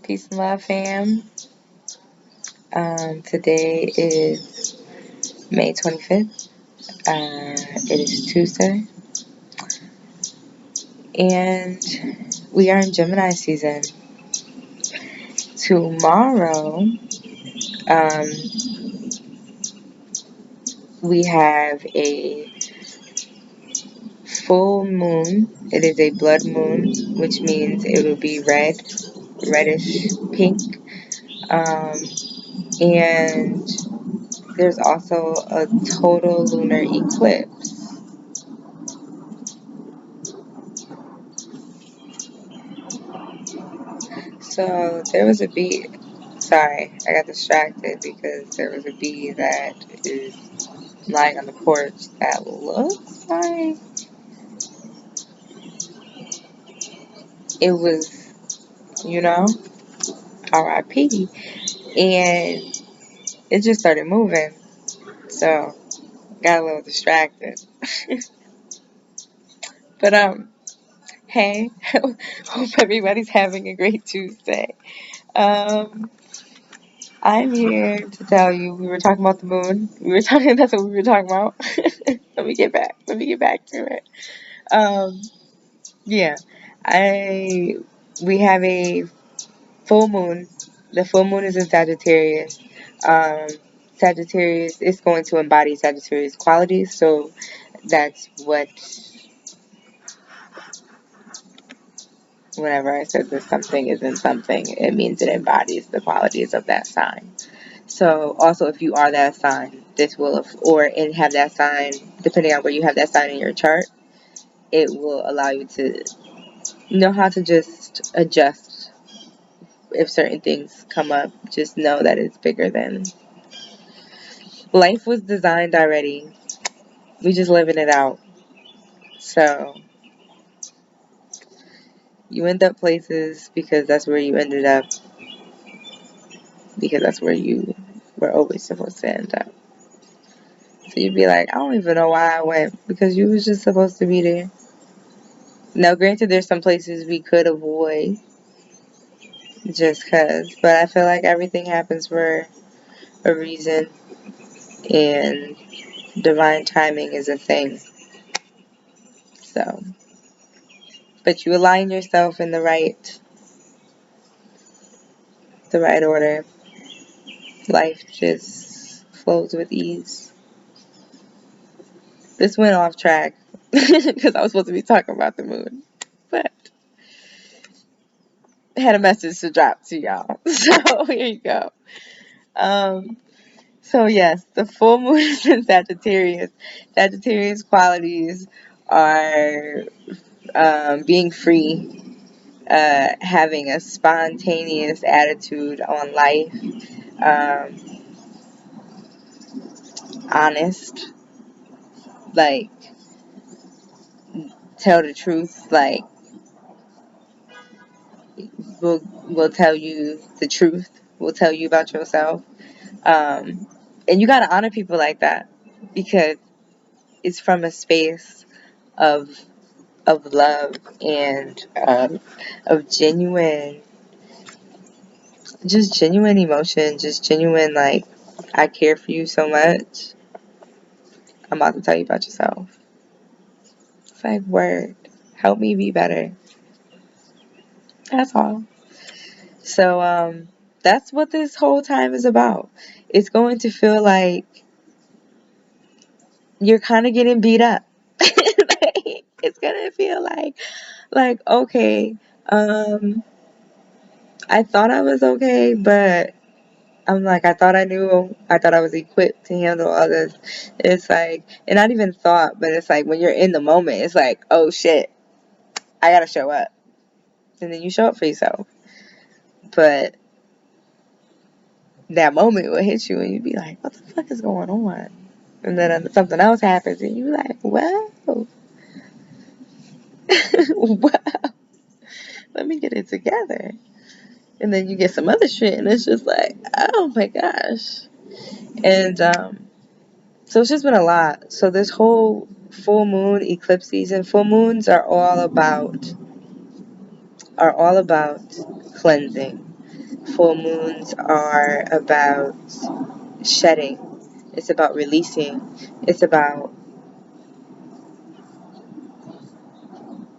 Peace and love, fam. Today is May 25th. It is Tuesday. And we are in Gemini season. Tomorrow, um, we have a full moon. It is a blood moon, which means it will be red, reddish pink. And there's also a total lunar eclipse. So there was a bee. Sorry, I got distracted because there was a bee that is lying on the porch that looks like it was, you know, RIP. And it just started moving. So got a little distracted. But hey, hope everybody's having a great Tuesday. Um, I'm here to tell you we were talking about the moon. That's what we were talking about. Let me get back. Let me get back to it. Um, yeah, I we have a full moon. The full moon is in Sagittarius. Um, Sagittarius is going to embody Sagittarius qualities, so that's what. Whenever I said that something isn't something, it means it embodies the qualities of that sign. So also, if you are that sign, this will, or and have that sign, depending on where you have that sign in your chart, it will allow you to know how to just adjust if certain things come up. Just know that it's bigger than life was designed already. We just living it out. So you end up places because that's where you ended up, because that's where you were always supposed to end up. So you'd be like, I don't even know why I went, because you was just supposed to be there. Now, granted, there's some places we could avoid just cause, but I feel like everything happens for a reason, and divine timing is a thing. So, but you align yourself in the right order. Life just flows with ease. This went off track because I was supposed to be talking about the moon, but I had a message to drop to y'all. So here you go. Um, So yes, the full moon is in Sagittarius. Sagittarius qualities are being free, having a spontaneous attitude on life, um, honest, like tell the truth, like will tell you the truth, will tell you about yourself, um, and you gotta honor people like that because it's from a space of love and of genuine emotion, just genuine, like, I care for you so much. I'm about to tell you about yourself. It's like, word, help me be better. That's all. So that's what this whole time is about. It's going to feel like you're kind of getting beat up. It's gonna feel like okay, I thought I was okay, but I'm like, I thought I was equipped to handle others. It's like, and not even thought, but it's like when you're in the moment, it's like, oh shit, I gotta show up. And then you show up for yourself. But that moment will hit you and you'd be like, what the fuck is going on? And then something else happens and you're like, wow, wow, let me get it together. And then you get some other shit and it's just like, oh my gosh. And, so it's just been a lot. So this whole full moon eclipse season, full moons are all about cleansing. full moons are about shedding. It's about releasing. It's about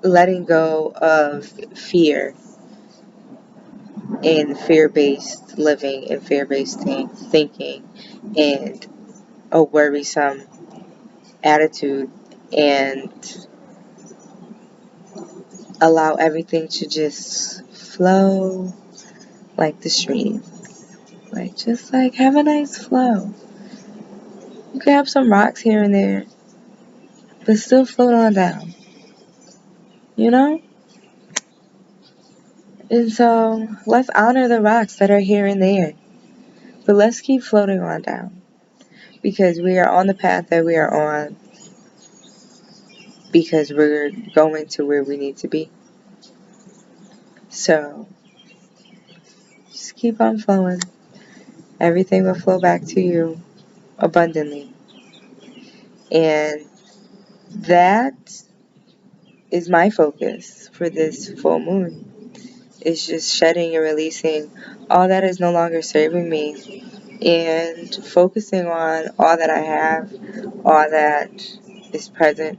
letting go of fear and fear-based living and fear-based thinking and a worrisome attitude, and allow everything to just flow like the stream. Like, just like have a nice flow. You can have some rocks here and there, but still float on down, you know? And so let's honor the rocks that are here and there, but let's keep floating on down, because we are on the path that we are on, because we're going to where we need to be. So just keep on flowing. Everything will flow back to you abundantly. And that is my focus for this full moon. It's just shedding and releasing all that is no longer serving me, and focusing on all that I have, all that is present,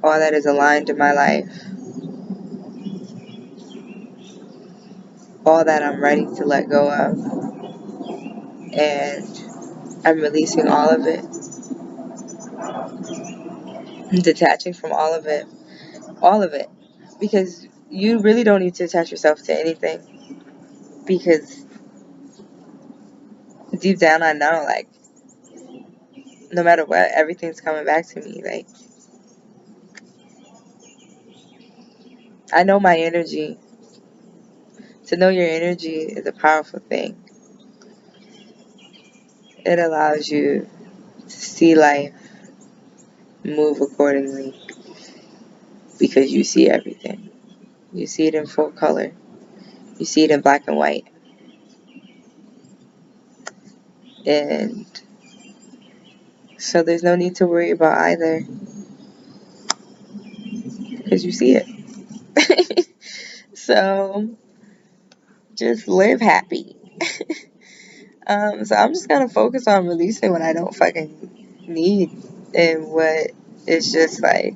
all that is aligned in my life, all that I'm ready to let go of, and I'm releasing all of it. I'm detaching from all of it. All of it. Because you really don't need to attach yourself to anything. Because deep down I know, like, no matter what, everything's coming back to me. Like, I know my energy. To know your energy is a powerful thing. It allows you to see life, move accordingly, because you see everything. You see it in full color. You see it in black and white. And so there's no need to worry about either, because you see it. So just live happy. So I'm just gonna focus on releasing what I don't fucking need, and what is just like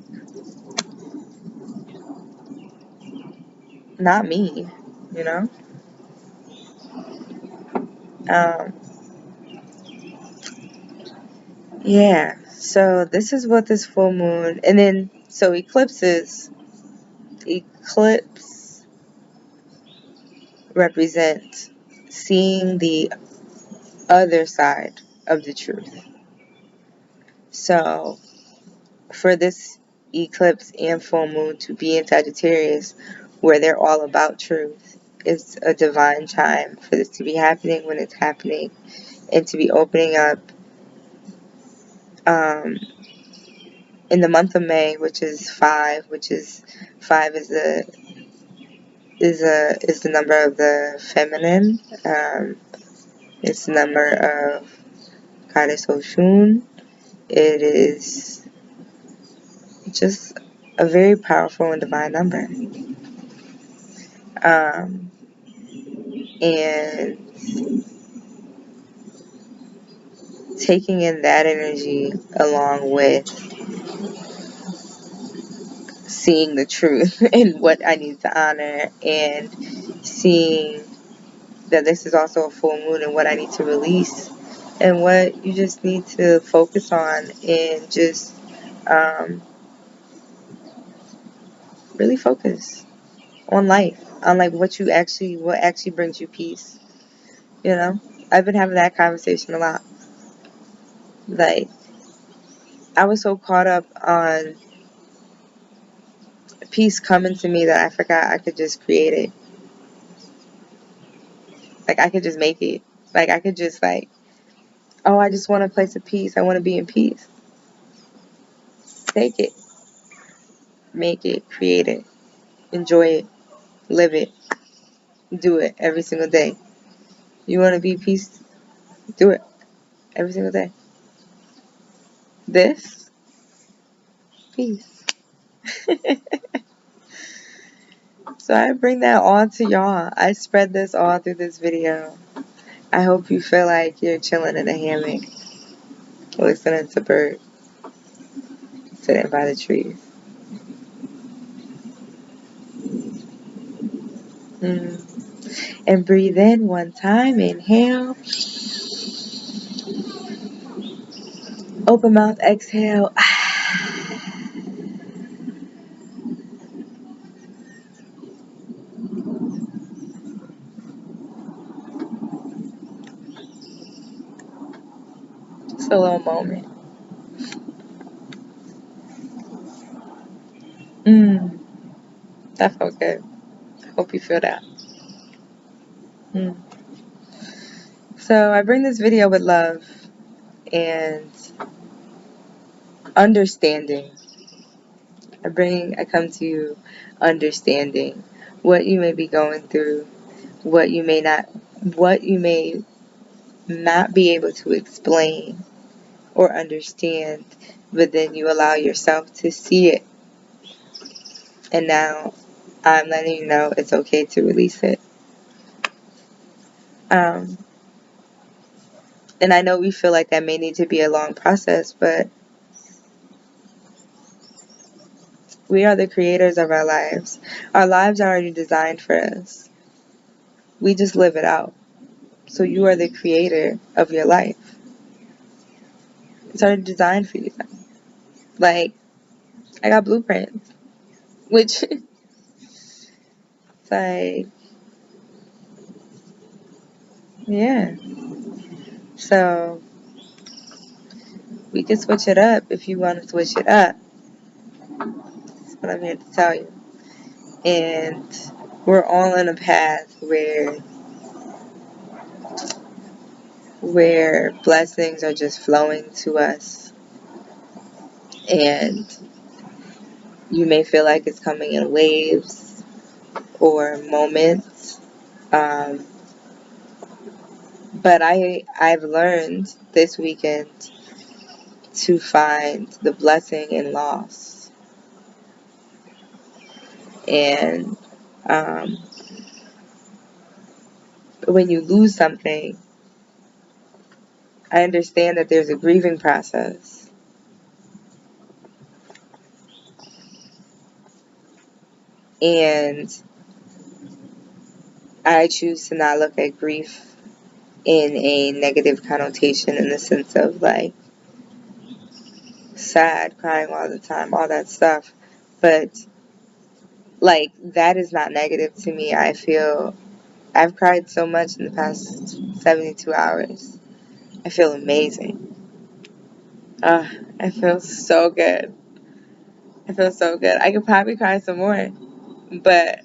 not me, you know? Um, yeah, so this is what this full moon, and then, so eclipse represent seeing the other side of the truth. So for this eclipse and full moon to be in Sagittarius, where they're all about truth, it's a divine time for this to be happening when it's happening, and to be opening up um, in the month of May, which is five, five is the number of the feminine. It's the number of Goddess Oshun. It is just a very powerful and divine number. And taking in that energy along with seeing the truth and what I need to honor, and seeing that this is also a full moon and what I need to release, and what you just need to focus on, and just really focus on life, on like what actually brings you peace, you know? I've been having that conversation a lot. Like, I was so caught up on peace coming to me that I forgot I could just create it. Like, I could just make it. Like, I could just, like, oh, I just want a place of peace. I want to be in peace. Take it. Make it. Create it. Enjoy it. Live it. Do it every single day. You want to be peace? Do it every single day. This? Peace. So I bring that all to y'all. I spread this all through this video. I hope you feel like you're chilling in a hammock, listening to birds, sitting by the trees. And breathe in one time. Inhale. Open mouth. Exhale. Just a little moment. That felt good. Hope you feel that. So I bring this video with love and understanding. I come to you understanding what you may be going through, what you may not be able to explain or understand, but then you allow yourself to see it. And now I'm letting you know it's okay to release it. And I know we feel like that may need to be a long process, but we are the creators of our lives. Our lives are already designed for us. We just live it out. So you are the creator of your life. It's already designed for you. Like, I got blueprints. Which, it's like, yeah. So, we can switch it up if you want to switch it up. That's what I'm here to tell you. And we're all on a path where blessings are just flowing to us. And you may feel like it's coming in waves or moments. But I've learned this weekend to find the blessing in loss. And when you lose something, I understand that there's a grieving process. And I choose to not look at grief in a negative connotation, in the sense of like sad, crying all the time, all that stuff. But like, that is not negative to me. I feel I've cried so much in the past 72 hours. I feel amazing. I feel so good. I feel so good. I could probably cry some more, but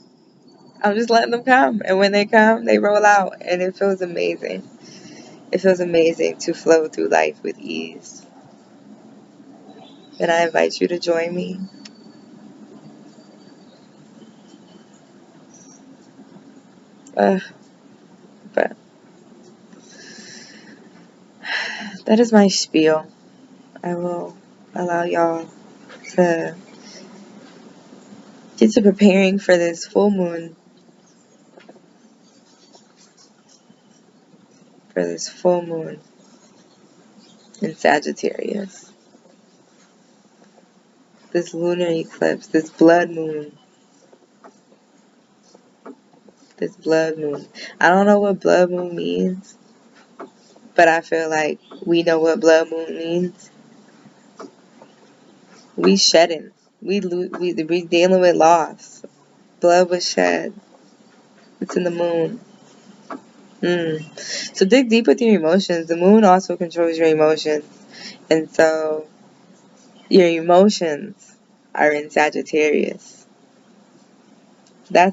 I'm just letting them come. And when they come, they roll out, and it feels amazing. It feels amazing to flow through life with ease. And I invite you to join me. But that is my spiel. I will allow y'all to get to preparing for this full moon. For this full moon in Sagittarius. This lunar eclipse, this blood moon. This blood moon. I don't know what blood moon means, but I feel like we know what blood moon means. We shedding. We dealing with loss. Blood was shed. It's in the moon. So dig deep with your emotions. The moon also controls your emotions. And so your emotions are in Sagittarius. I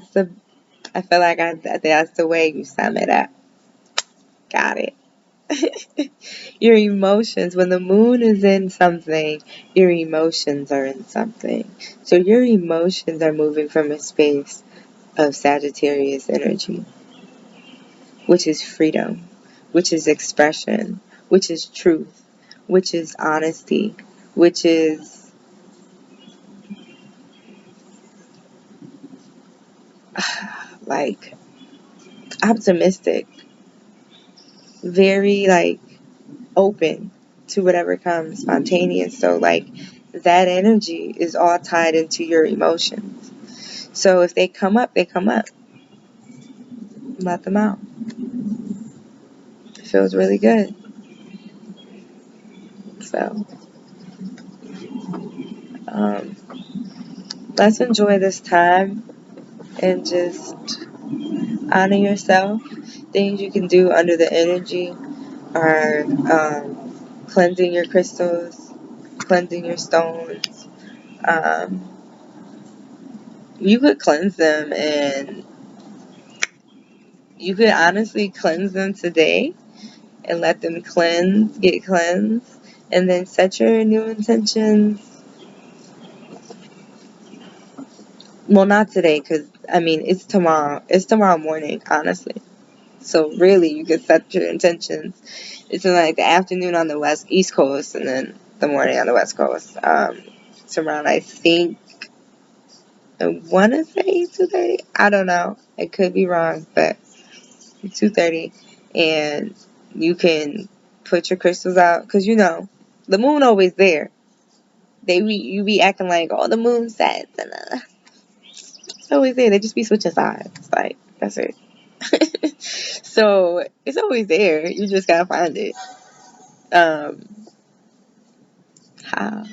feel like that's the way you sum it up. Got it. Your emotions, when the moon is in something, your emotions are in something. So your emotions are moving from a space of Sagittarius energy, which is freedom, which is expression, which is truth, which is honesty, which is like optimistic, very like open to whatever comes, spontaneous. So like that energy is all tied into your emotions. So if they come up, they come up. Let them out. It feels really good. So um, let's enjoy this time and just honor yourself. Things you can do under the energy are cleansing your crystals, cleansing your stones. Um, you could cleanse them, and you could honestly cleanse them today and let them get cleansed, and then set your new intentions. Well, not today, because I mean it's tomorrow. It's tomorrow morning, honestly. So really, you could set your intentions. It's in like the afternoon on the East Coast, and then the morning on the West Coast. It's around, I think, I want to say 2:30. I don't know. I could be wrong, but 2:30, and you can put your crystals out, because the moon always there. You be acting like, oh, the moon sets, and it's always there. They just be switching sides. Like, that's it. So it's always there. You just gotta find it. Um, how?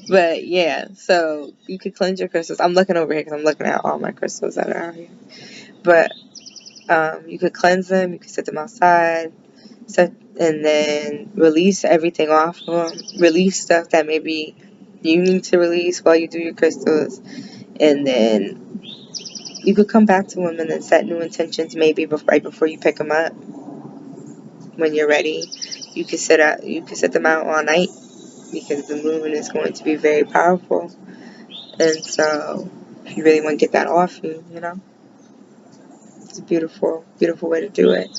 But yeah, so you could cleanse your crystals. I'm looking over here because I'm looking at all my crystals that are out here. But you could cleanse them. You could set them outside. And then release everything off of them. Release stuff that maybe you need to release while you do your crystals. And then you could come back to them and then set new intentions maybe right before you pick them up. When you're ready, you could set them out all night, because the moon is going to be very powerful. And so if you really want to get that off you, it's a beautiful, beautiful way to do it.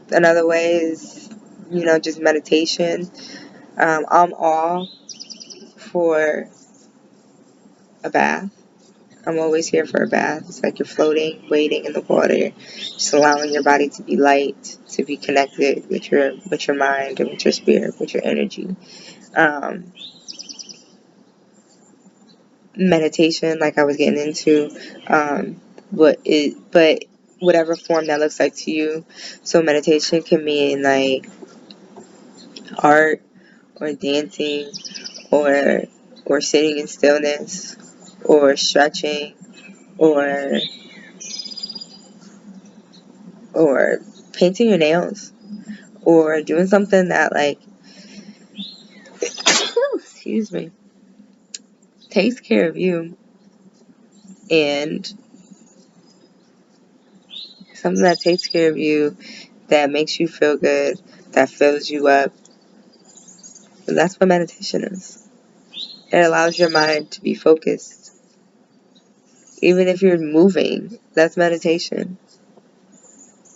Another way is, just meditation. I'm all for a bath. I'm always here for a bath. It's like you're floating, wading in the water, just allowing your body to be light, to be connected with your mind and with your spirit, with your energy. Um, Meditation, like I was getting into, but whatever form that looks like to you. So meditation can mean like art, or dancing, or sitting in stillness, or stretching, or painting your nails, or doing something that like excuse me, takes care of you, and something that takes care of you, that makes you feel good, that fills you up. And that's what meditation is. It allows your mind to be focused. Even if you're moving, that's meditation.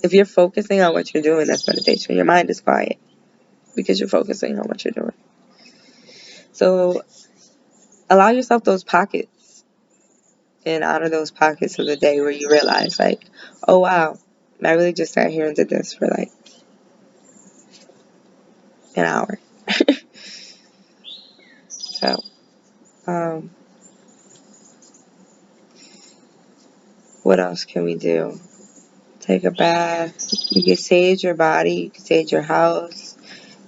If you're focusing on what you're doing, that's meditation. Your mind is quiet because you're focusing on what you're doing. So allow yourself those pockets, and honor those pockets of the day where you realize, like, oh wow, I really just sat here and did this for like an hour. So, what else can we do? Take a bath. You can sage your body. You can sage your house.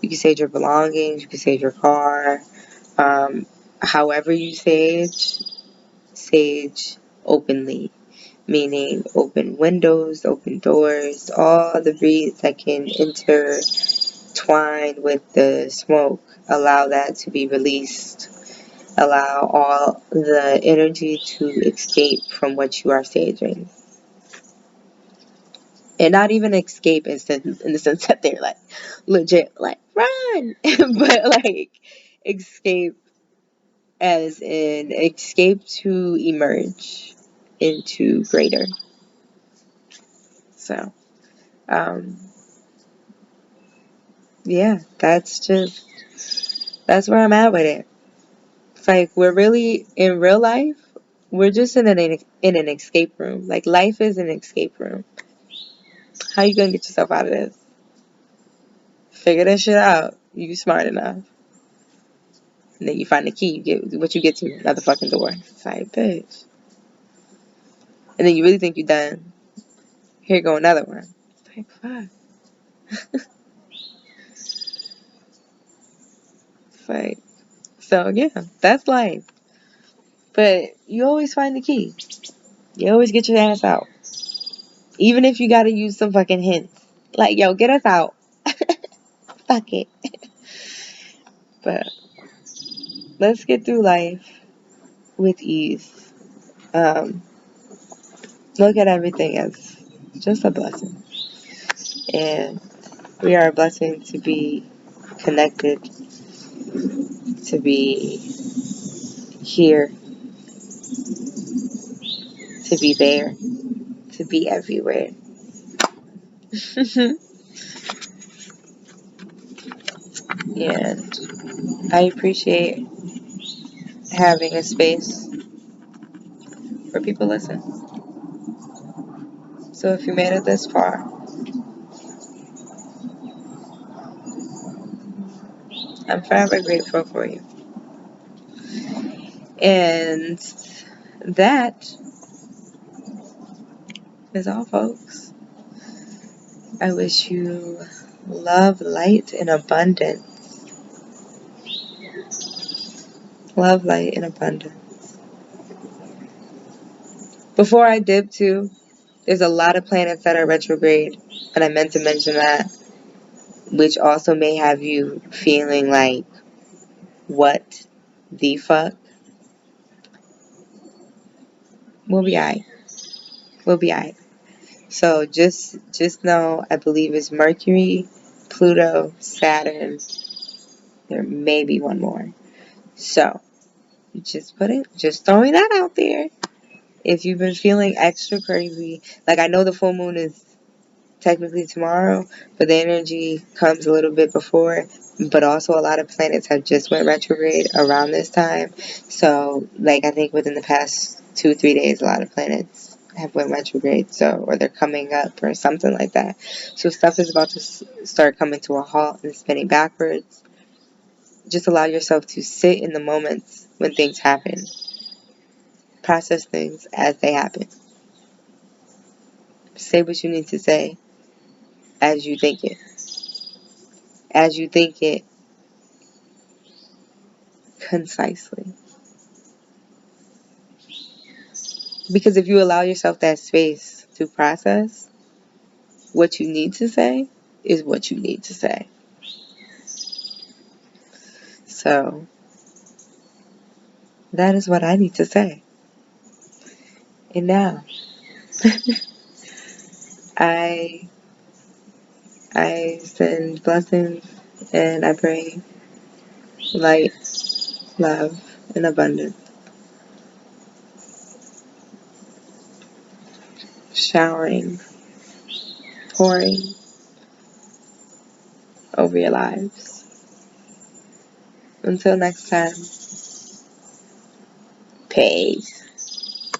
You can sage your belongings. You can sage your car. However you sage openly. Meaning open windows, open doors, all the breeze that can intertwine with the smoke. Allow that to be released. Allow all the energy to escape from what you are saging. And not even escape in the sense that they're like legit like run, but like escape as in escape to emerge into greater. So yeah, that's where I'm at with it. It's like we're really in real life, we're just in an escape room. Like, life is an escape room. How you gonna get yourself out of this? Figure that shit out. You smart enough. And then you find the key. You get what you get to, another fucking door. It's like, bitch. And then you really think you're done. Here go another one. It's like, fuck. It's like, so yeah, that's life. But you always find the key. You always get your ass out. Even if you gotta use some fucking hints. Like, yo, get us out. Fuck it. But let's get through life with ease. Look at everything as just a blessing. And we are a blessing to be connected, to be here, to be there, to be everywhere. And I appreciate having a space where people listen. So if you made it this far, I'm forever grateful for you. And that is all, folks. I wish you love, light, and abundance. Love, light, and abundance. Before I dip too, there's a lot of planets that are retrograde, and I meant to mention that, which also may have you feeling like, what the fuck? We'll be alright. We'll be alright. So just know, I believe it's Mercury, Pluto, Saturn. There may be one more. So just throwing that out there. If you've been feeling extra crazy, like, I know the full moon is technically tomorrow, but the energy comes a little bit before. But also, a lot of planets have just went retrograde around this time. So, like, I think within the past 2-3 days, a lot of planets have went retrograde. So, or they're coming up or something like that. So stuff is about to start coming to a halt and spinning backwards. Just allow yourself to sit in the moments when things happen. Process things as they happen. Say what you need to say as you think it. As you think it, concisely. Because if you allow yourself that space to process, what you need to say is what you need to say. So, that is what I need to say. And now, I send blessings, and I pray light, love, and abundance. Showering, pouring over your lives. Until next time, peace.